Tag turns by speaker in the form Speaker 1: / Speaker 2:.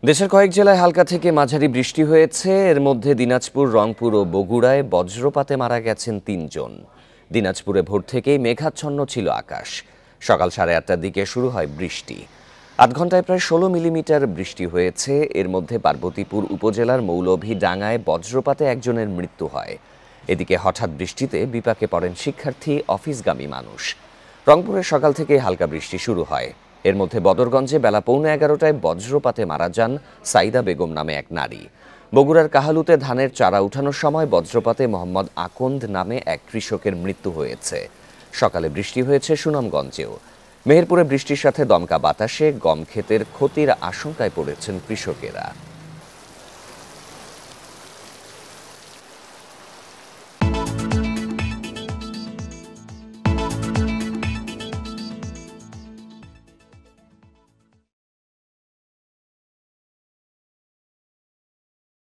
Speaker 1: দেশের কয়েক জেলায় হালকা থেকে মাঝারি বৃষ্টি হয়েছে। এর মধ্যে দিনাজপুর, রংপুর ও বগুড়ায় বজ্রপাতে মারা গেছেন ৩ জন। দিনাজপুরে ভোর থেকেই মেঘাচ্ছন্ন ছিল আকাশ। সকাল 8:30টার দিকে শুরু হয় বৃষ্টি। ৮ ঘন্টায় প্রায় ১৬ মিলিমিটার বৃষ্টি হয়েছে। এর মধ্যে পার্বতীপুর উপজেলার মৌলভীডাঙ্গায় বজ্রপাতে একজনের মৃত্যু হয়। এদিকে হঠাৎ বৃষ্টিতে বিপাকে পড়েন শিক্ষার্থী, অফিসগামী মানুষ। রংপুরে সকাল থেকে হালকা বৃষ্টি শুরু হয়। এর মধ্যে বদরগঞ্জে বেলা 11:15টায় বজ্রপাতে মারা যান সাইদা বেগম নামে এক নারী। বগুড়ার কাহালুতে ধানের চারা উঠানোর সময় বজ্রপাতে মোহাম্মদ আকন্দ নামে এক কৃষকের মৃত্যু হয়েছে। সকালে বৃষ্টি হয়েছে সুনামগঞ্জেও। মেহেরপুরে বৃষ্টির সাথে দমকা বাতাসে গম ক্ষেতের ক্ষতির আশঙ্কায় পড়েছেন কৃষকেরা।